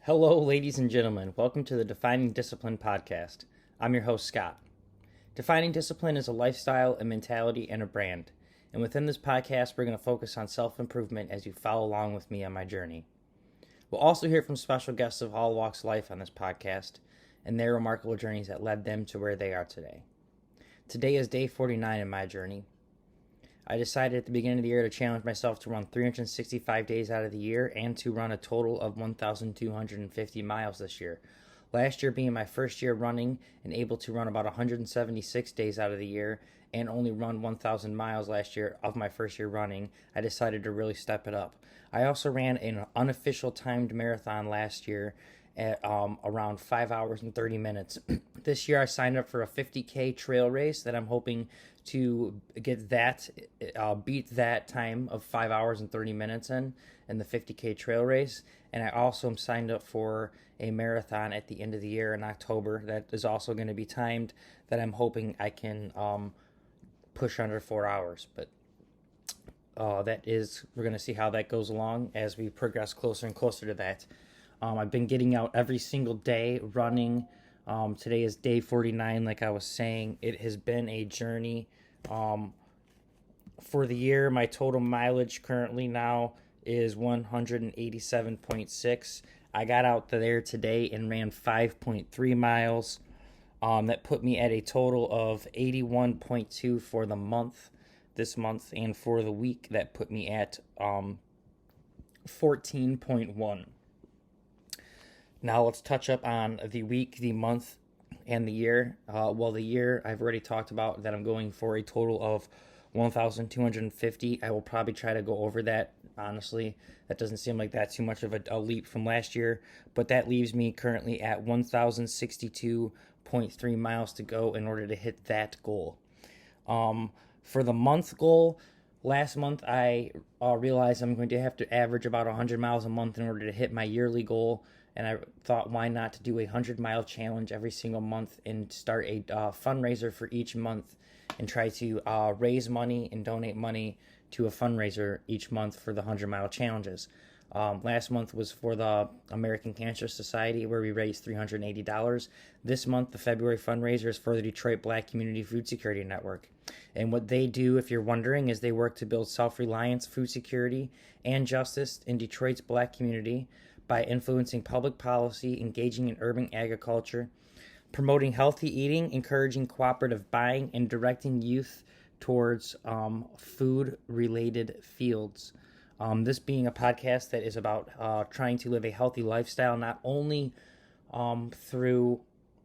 Hello, ladies and gentlemen. Welcome to the Defining Discipline podcast. I'm your host, Scott. Defining discipline is a lifestyle, a mentality, and a brand. And within this podcast, we're going to focus on self-improvement as you follow along with me on my journey. We'll also hear from special guests of all walks of life on this podcast and their remarkable journeys that led them to where they are today. Today is day 49 in my journey. I decided at the beginning of the year to challenge myself to run 365 days out of the year and to run a total of 1,250 miles this year. Last year being my first year running and able to run about 176 days out of the year and only run 1,000 miles last year of my first year running, I decided to really step it up. I also ran an unofficial timed marathon last year at around 5 hours and 30 minutes. This year I signed up for a 50K trail race that I'm hoping to get that, beat that time of 5 hours and 30 minutes in the 50K trail race. And I also am signed up for a marathon at the end of the year in October that is also going to be timed, that I'm hoping I can push under 4 hours. But we're going to see how that goes along as we progress closer and closer to that. I've been getting out every single day running. Today is day 49, like I was saying. It has been a journey. For the year, my total mileage currently now is 187.6. I got out there today and ran 5.3 miles. That put me at a total of 81.2 for the month, this month, and for the week, that put me at 14.1. Now let's touch up on the week, the month, and the year. The year I've already talked about that I'm going for a total of 1,250. I will probably try to go over that. Honestly, that doesn't seem like that too much of a leap from last year, but that leaves me currently at 1,062.3 miles to go in order to hit that goal. For the month goal, last month I realized I'm going to have to average about 100 miles a month in order to hit my yearly goal. And I thought, why not to do a 100-mile challenge every single month and start a fundraiser for each month and try to raise money and donate money to a fundraiser each month for the 100-mile challenges. Last month was for the American Cancer Society, where we raised $380. This month, the February fundraiser is for the Detroit Black Community Food Security Network. And what they do, if you're wondering, is they work to build self-reliance, food security, and justice in Detroit's black community by influencing public policy, engaging in urban agriculture, promoting healthy eating, encouraging cooperative buying, and directing youth towards food-related fields. This being a podcast that is about trying to live a healthy lifestyle, not only through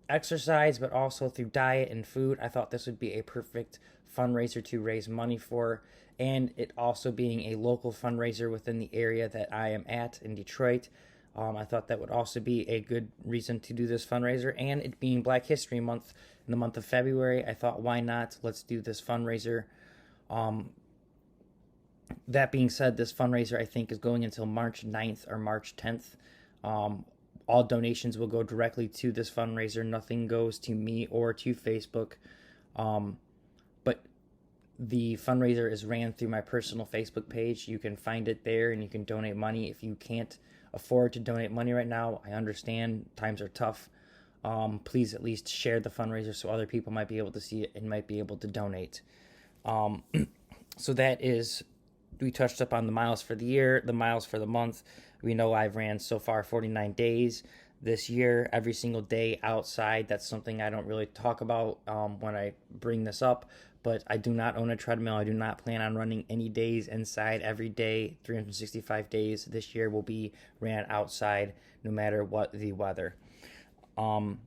exercise, but also through diet and food. I thought this would be a perfect fundraiser to raise money for, and it also being a local fundraiser within the area that I am at in Detroit. I thought that would also be a good reason to do this fundraiser, and it being Black History Month in the month of February, I thought, why not? Let's do this fundraiser. That being said, this fundraiser, I think, is going until March 9th or March 10th. All donations will go directly to this fundraiser. Nothing goes to me or to Facebook. But the fundraiser is ran through my personal Facebook page. You can find it there, and you can donate money. If you can't afford to donate money right now, I understand times are tough. Please at least share the fundraiser so other people might be able to see it and might be able to donate. So that is, we touched up on the miles for the year, the miles for the month. We know I've ran so far 49 days this year, every single day outside. That's something I don't really talk about when I bring this up, but I do not own a treadmill. I do not plan on running any days inside. Every day, 365 days this year will be ran outside no matter what the weather. Now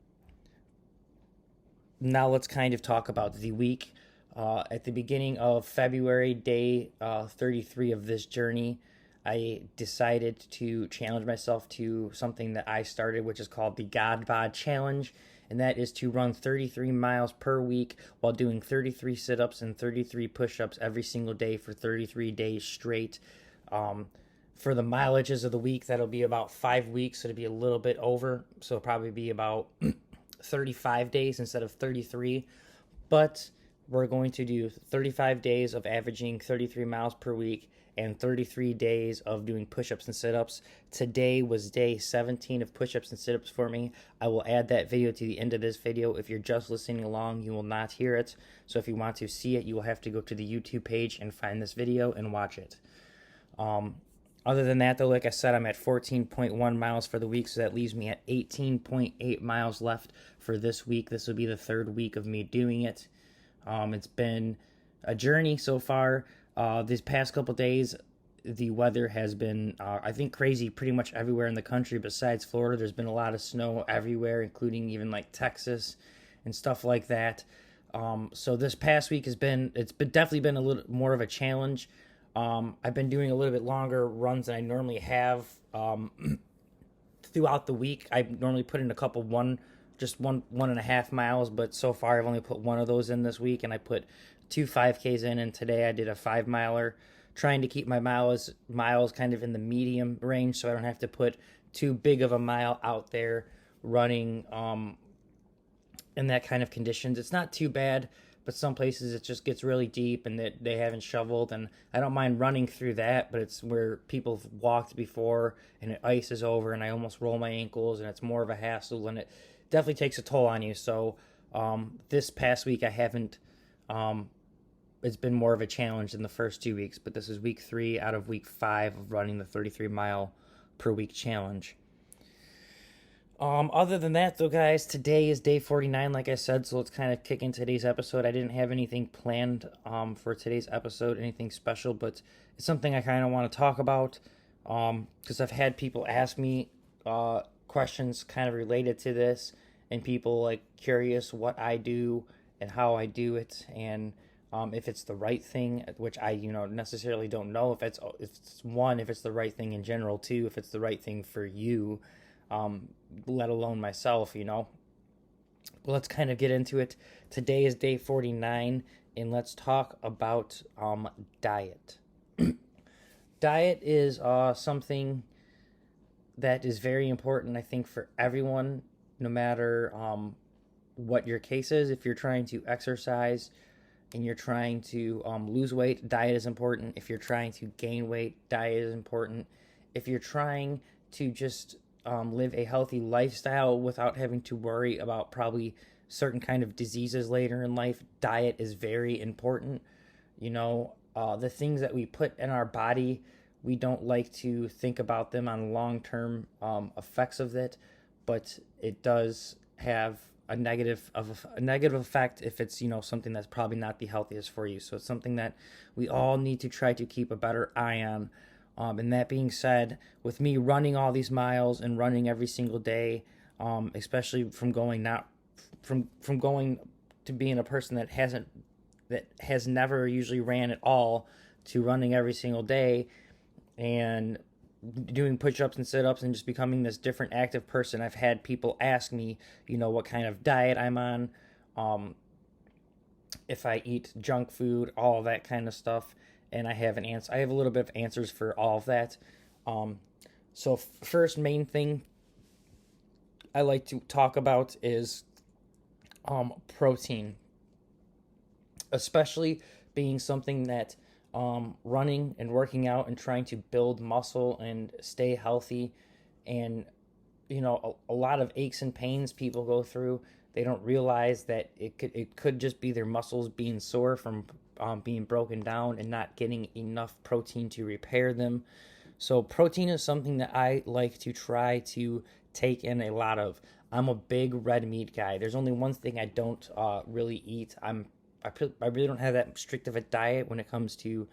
let's kind of talk about the week. At the beginning of February, day 33 of this journey, I decided to challenge myself to something that I started, which is called the God Bod Challenge. And that is to run 33 miles per week while doing 33 sit-ups and 33 push-ups every single day for 33 days straight. For the mileages of the week, that'll be about 5 weeks, so it'll be a little bit over. So it'll probably be about 35 days instead of 33. But we're going to do 35 days of averaging 33 miles per week and 33 days of doing push-ups and sit-ups. Today was day 17 of push-ups and sit-ups for me. I will add that video to the end of this video. If you're just listening along, you will not hear it. So if you want to see it, you will have to go to the YouTube page and find this video and watch it. Other than that, though, like I said, I'm at 14.1 miles for the week, so that leaves me at 18.8 miles left for this week. This will be the third week of me doing it. It's been a journey so far. These past couple days, the weather has been, I think, crazy pretty much everywhere in the country besides Florida. There's been a lot of snow everywhere, including even like Texas and stuff like that. So this past week it's definitely been a little more of a challenge. I've been doing a little bit longer runs than I normally have throughout the week. I normally put in a couple one and a half miles, but so far I've only put one of those in this week, and I put 2 5Ks in, and today I did a 5 miler, trying to keep my miles kind of in the medium range so I don't have to put too big of a mile out there running in that kind of conditions. It's not too bad, but some places it just gets really deep and that they haven't shoveled, and I don't mind running through that, but it's where people have walked before and it ices over and I almost roll my ankles and it's more of a hassle and it definitely takes a toll on you. So this past week I haven't it's been more of a challenge than the first 2 weeks, but this is week 3 out of week 5 of running the 33 mile per week challenge. Other than that, though, guys, today is day 49, like I said, so let's kind of kick into today's episode. I didn't have anything planned for today's episode, anything special, but it's something I kind of want to talk about because I've had people ask me questions kind of related to this, and people like curious what I do and how I do it, and if it's the right thing, which I necessarily don't know if it's the right thing in general, too, if it's the right thing for you. Let alone myself, Well, let's kind of get into it. Today is day 49, and let's talk about diet. Diet is something that is very important, I think, for everyone, no matter what your case is. If you're trying to exercise and you're trying to lose weight, diet is important. If you're trying to gain weight, diet is important. If you're trying to just live a healthy lifestyle without having to worry about probably certain kind of diseases later in life, diet is very important. The things that we put in our body, we don't like to think about them on long-term effects of it, but it does have a negative effect if it's something that's probably not the healthiest for you. So it's something that we all need to try to keep a better eye on. And that being said, with me running all these miles and running every single day, especially from going to being a person that has never usually ran at all to running every single day and doing push-ups and sit-ups and just becoming this different active person, I've had people ask me, what kind of diet I'm on, if I eat junk food, all that kind of stuff. And I have I have a little bit of answers for all of that. So first main thing I like to talk about is protein, especially being something that running and working out and trying to build muscle and stay healthy, and a lot of aches and pains people go through. They don't realize that it could just be their muscles being sore from being broken down and not getting enough protein to repair them. So protein is something that I like to try to take in a lot of. I'm a big red meat guy. There's only one thing I don't really eat. I really don't have that strict of a diet when it comes to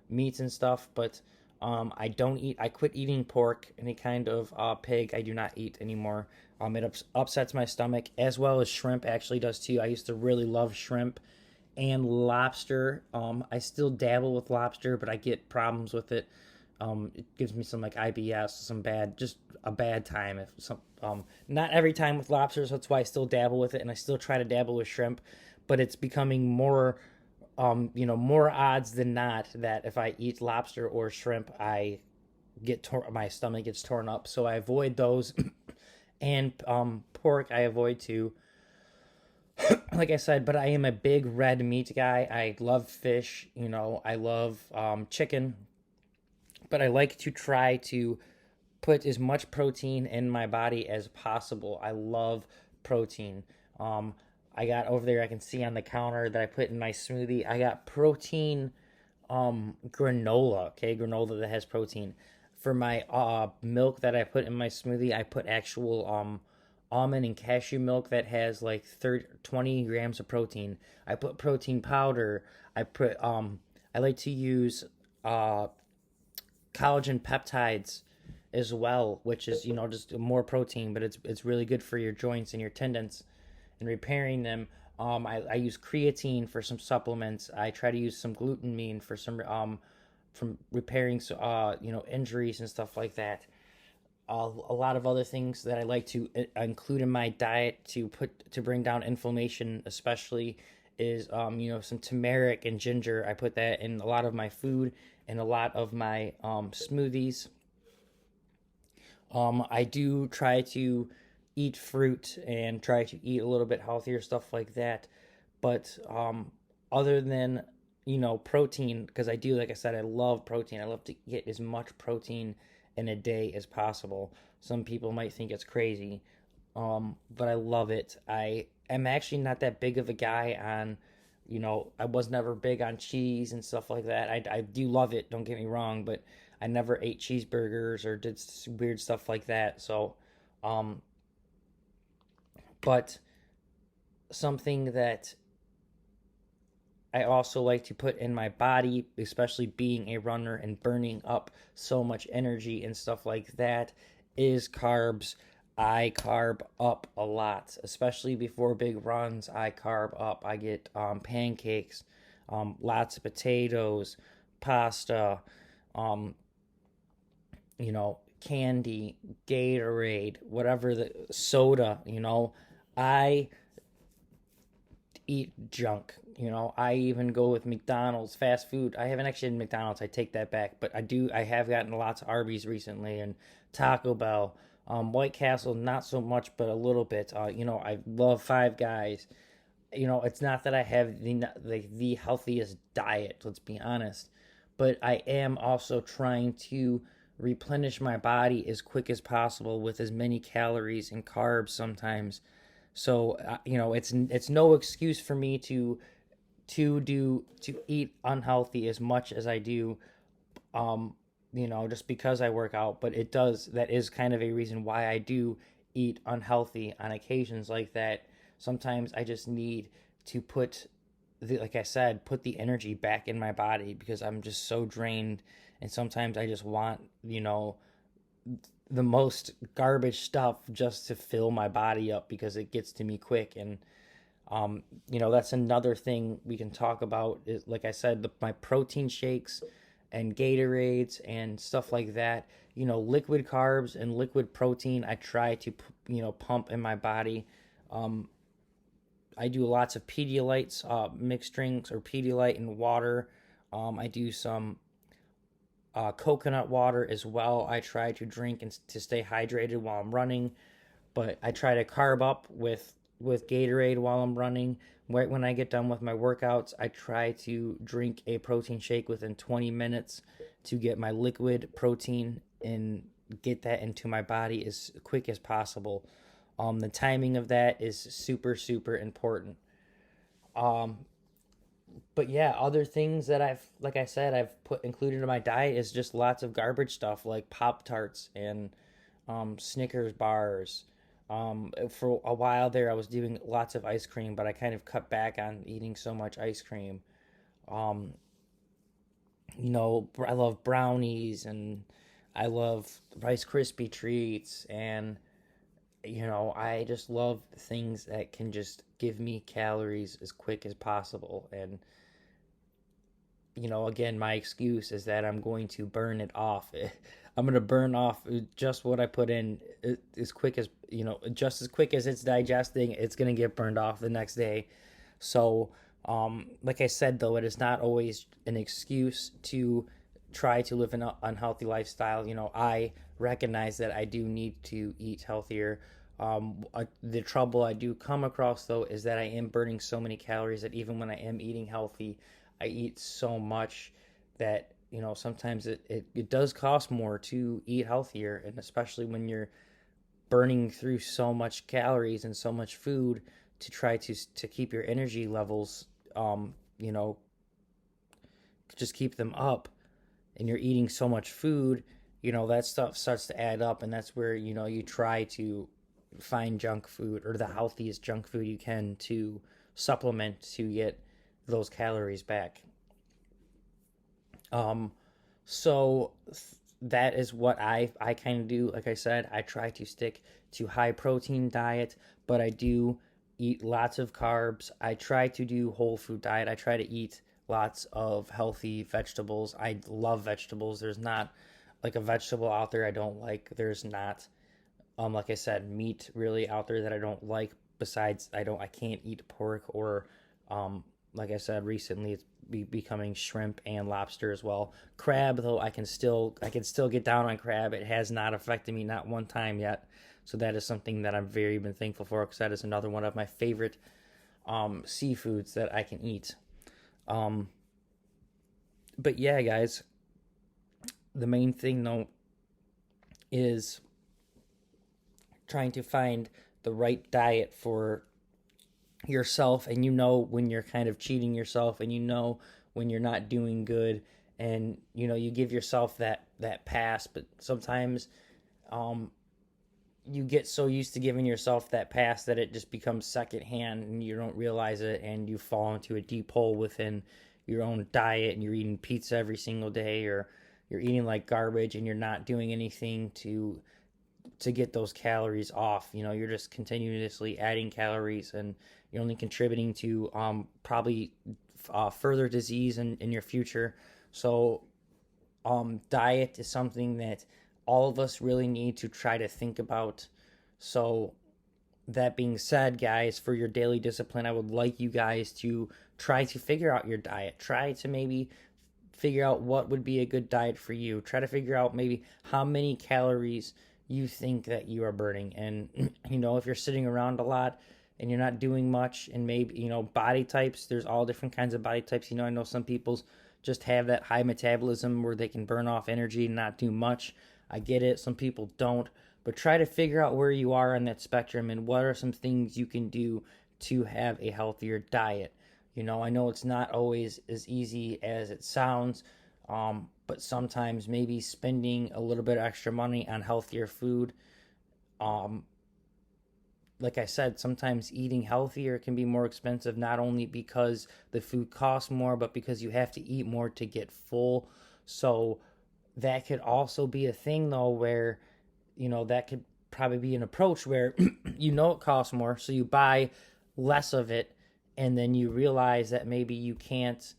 meats and stuff, but I quit eating pork, any kind of pig I do not eat anymore. It upsets my stomach, as well as shrimp actually does too. I used to really love shrimp and lobster. I still dabble with lobster, but I get problems with it. It gives me some like IBS, just a bad time. Not every time with lobsters, so that's why I still dabble with it, and I still try to dabble with shrimp, but it's becoming more, more odds than not that if I eat lobster or shrimp, my stomach gets torn up. So I avoid those, and pork I avoid too. like I said, but I am a big red meat guy. I love fish, I love chicken, but I like to try to put as much protein in my body as possible. I love protein. Um, I got over there, I can see on the counter that I put in my smoothie, I got protein granola, okay, granola that has protein. For my milk that I put in my smoothie, I put actual almond and cashew milk that has like 20 grams of protein. I put protein powder. I like to use uh collagen peptides as well, which is just more protein, but it's really good for your joints and your tendons and repairing them. I use creatine for some supplements. I try to use some glutamine for some from repairing injuries and stuff like that. A lot of other things that I like to include in my diet to bring down inflammation, especially is some turmeric and ginger. I put that in a lot of my food and a lot of my smoothies. I do try to eat fruit and try to eat a little bit healthier stuff like that. But other than protein, because I do, like I said, I love protein. I love to get as much protein in a day as possible. Some people might think it's crazy, but I love it. I am actually not that big of a guy on, I was never big on cheese and stuff like that. I do love it, don't get me wrong, but I never ate cheeseburgers or did weird stuff like that. So, um, but something that I also like to put in my body, especially being a runner and burning up so much energy and stuff like that, is carbs. I carb up a lot, especially before big runs. I carb up. I get pancakes, lots of potatoes, pasta, um, candy, Gatorade, whatever the soda. I eat junk. I even go with McDonald's, fast food. I haven't actually had McDonald's. I take that back, but I have gotten lots of Arby's recently and Taco Bell, White Castle, not so much, but a little bit. I love Five Guys. It's not that I have the healthiest diet. Let's be honest, but I am also trying to replenish my body as quick as possible with as many calories and carbs sometimes. So it's no excuse for me to eat unhealthy as much as I do, um, just because I work out. But that is kind of a reason why I do eat unhealthy on occasions like that. Sometimes I just need to like I said, put the energy back in my body because I'm just so drained. And sometimes I just want, the most garbage stuff just to fill my body up because it gets to me quick. And that's another thing we can talk about is, like I said, my protein shakes and Gatorades and stuff like that. Liquid carbs and liquid protein. I try to pump in my body. Um, I do lots of Pedialytes, mixed drinks or Pedialyte and water. I do some coconut water as well. I try to drink and to stay hydrated while I'm running, but I try to carb up with Gatorade while I'm running. Right when I get done with my workouts, I try to drink a protein shake within 20 minutes to get my liquid protein and get that into my body as quick as possible. The timing of that is super, super important. Um, but yeah, other things that like I said, I've put included in my diet is just lots of garbage stuff like Pop Tarts and Snickers bars. For a while there, I was doing lots of ice cream, but I kind of cut back on eating so much ice cream. Um, I love brownies and I love Rice Krispie treats, and I just love things that can just give me calories as quick as possible. And again, my excuse is that I'm going to burn it off. I'm going to burn off just what I put in as quick as, just as quick as it's digesting, it's going to get burned off the next day. So, like I said, though, it is not always an excuse to try to live an unhealthy lifestyle. I recognize that I do need to eat healthier. The trouble I do come across though is that I am burning so many calories that even when I am eating healthy, I eat so much that sometimes it does cost more to eat healthier, and especially when you're burning through so much calories and so much food to try to keep your energy levels, you know, just keep them up, and you're eating so much food, that stuff starts to add up, and that's where you try to find junk food or the healthiest junk food you can to supplement to get those calories back. Um, so that is what I kind of do. Like I said, I try to stick to high protein diet, but I do eat lots of carbs. I try to do whole food diet. I try to eat lots of healthy vegetables. I love vegetables. There's not like a vegetable out there I don't like. There's not like I said, meat really out there that I don't like. Besides, I can't eat pork or like I said recently, it's becoming shrimp and lobster as well. Crab though, I can still get down on crab. It has not affected me not one time yet. So that is something that I'm very been thankful for, because that is another one of my favorite seafoods that I can eat. Um, but yeah, guys, the main thing though is trying to find the right diet for yourself, and when you're kind of cheating yourself, and when you're not doing good, and you give yourself that pass. But sometimes um you get so used to giving yourself that pass that it just becomes secondhand, and you don't realize it, and you fall into a deep hole within your own diet, and you're eating pizza every single day, or you're eating like garbage, and you're not doing anything to get those calories off. You're just continuously adding calories, and you're only contributing to probably further disease in your future. So diet is something that all of us really need to try to think about. So that being said, guys, for your daily discipline, I would like you guys to try to figure out your diet. Try to maybe figure out what would be a good diet for you. Try to figure out maybe how many calories you think that you are burning. And if you're sitting around a lot and you're not doing much, and maybe body types, there's all different kinds of body types. I know some people's just have that high metabolism where they can burn off energy and not do much. I get it. Some people don't. But try to figure out where you are on that spectrum, and what are some things you can do to have a healthier diet. I know it's not always as easy as it sounds, but sometimes maybe spending a little bit of extra money on healthier food. Um, like I said, sometimes eating healthier can be more expensive, not only because the food costs more, but because you have to eat more to get full. So that could also be a thing, though, where, that could probably be an approach where, it costs more, so you buy less of it, and then you realize that maybe you can't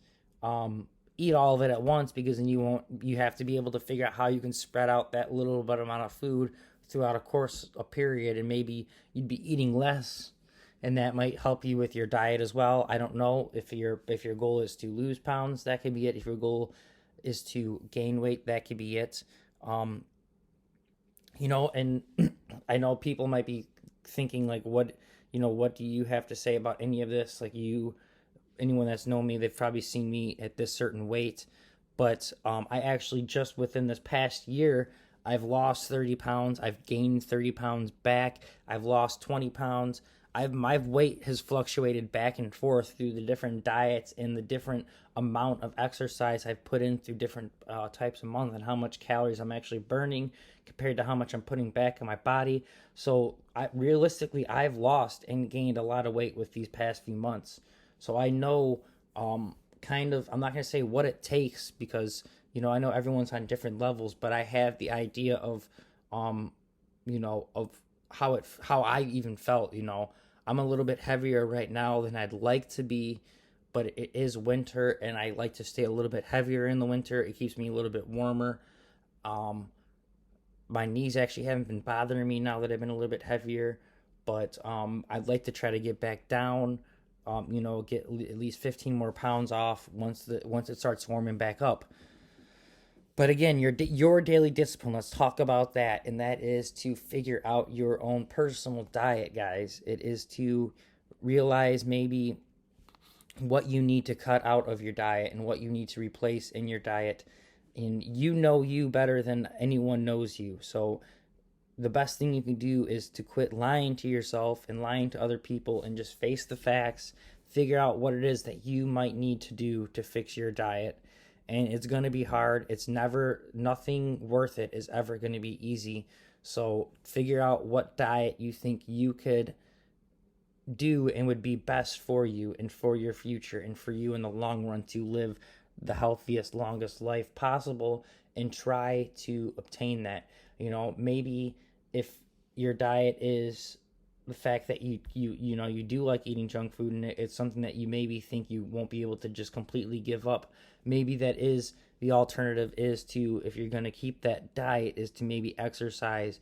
eat all of it at once, because then you have to be able to figure out how you can spread out that little bit amount of food throughout a period, and maybe you'd be eating less, and that might help you with your diet as well. I don't know if your goal is to lose pounds, that could be it. If your goal is to gain weight, that could be it. And I know people might be thinking like, what do you have to say about any of this? Like, anyone that's known me, they've probably seen me at this certain weight, but I actually, just within this past year, I've lost 30 pounds. I've gained 30 pounds back. I've lost 20 pounds. My weight has fluctuated back and forth through the different diets and the different amount of exercise I've put in through different types of months, and how much calories I'm actually burning compared to how much I'm putting back in my body. So realistically, I've lost and gained a lot of weight with these past few months. So I know I'm not going to say what it takes, because I know everyone's on different levels, but I have the idea of of how I even felt. I'm a little bit heavier right now than I'd like to be, but it is winter, and I like to stay a little bit heavier in the winter. It keeps me a little bit warmer. My knees actually haven't been bothering me now that I've been a little bit heavier, but I'd like to try to get back down. Get at least 15 more pounds off once it starts warming back up. But again, your daily discipline, let's talk about that. And that is to figure out your own personal diet, guys. It is to realize maybe what you need to cut out of your diet and what you need to replace in your diet. And you know you better than anyone knows you. So the best thing you can do is to quit lying to yourself and lying to other people and just face the facts, figure out what it is that you might need to do to fix your diet. And it's going to be hard. Nothing worth it is ever going to be easy. So figure out what diet you think you could do and would be best for you and for your future and for you in the long run to live the healthiest, longest life possible, and try to obtain that. Maybe if your diet is the fact that you do like eating junk food, and it's something that you maybe think you won't be able to just completely give up, maybe that is the alternative, is to, if you're going to keep that diet, is to maybe exercise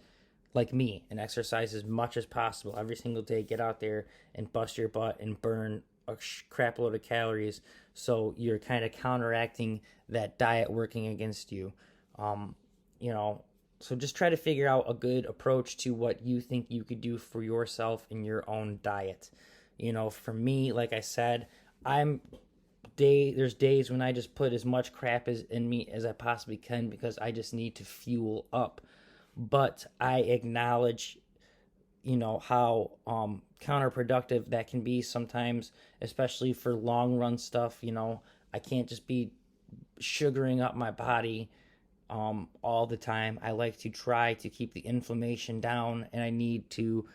like me and exercise as much as possible every single day. Get out there and bust your butt and burn a crap load of calories, so you're kind of counteracting that diet working against you. So just try to figure out a good approach to what you think you could do for yourself in your own diet. For me, like I said, there's days when I just put as much crap in me as I possibly can because I just need to fuel up. But I acknowledge, how counterproductive that can be sometimes, especially for long run stuff. I can't just be sugaring up my body all the time. I like to try to keep the inflammation down, and I need to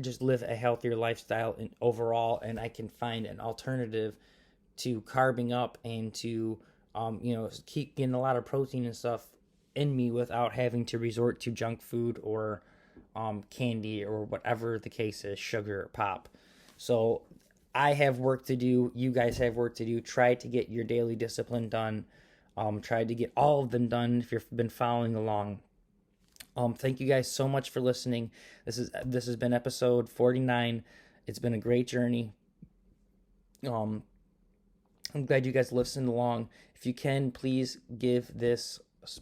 just live a healthier lifestyle overall, and I can find an alternative to carbing up and to keep getting a lot of protein and stuff in me without having to resort to junk food or candy or whatever the case is, sugar or pop. So I have work to do. You guys have work to do. Try to get your daily discipline done. Try to get all of them done if you've been following along. Thank you guys so much for listening. This has been episode 49. It's been a great journey. I'm glad you guys listened along. If you can, please give this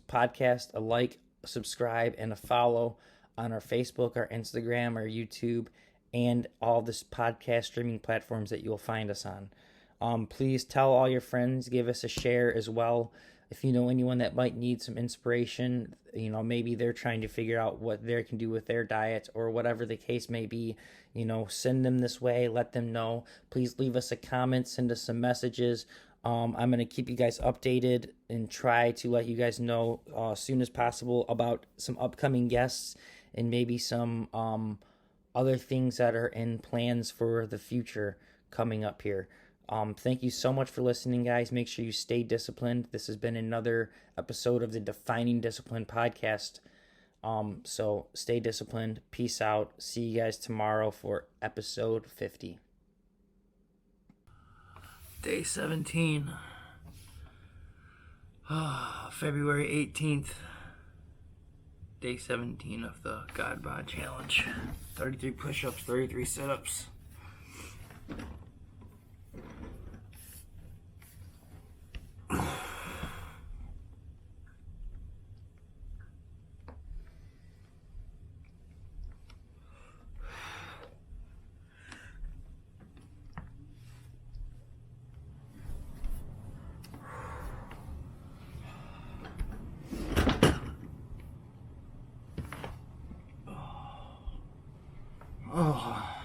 podcast a like, subscribe, and a follow on our Facebook, our Instagram, our YouTube, and all this podcast streaming platforms that you'll find us on. Please tell all your friends, give us a share as well. If you know anyone that might need some inspiration, maybe they're trying to figure out what they can do with their diet or whatever the case may be, send them this way, let them know. Please leave us a comment, send us some messages. I'm going to keep you guys updated and try to let you guys know as soon as possible about some upcoming guests and maybe some other things that are in plans for the future coming up here. Thank you so much for listening, guys. Make sure you stay disciplined. This has been another episode of the Defining Discipline podcast. So stay disciplined. Peace out. See you guys tomorrow for episode 50. Day 17. February 18th. Day 17 of the God Bod Challenge. 33 push-ups, 33 sit-ups. Oh.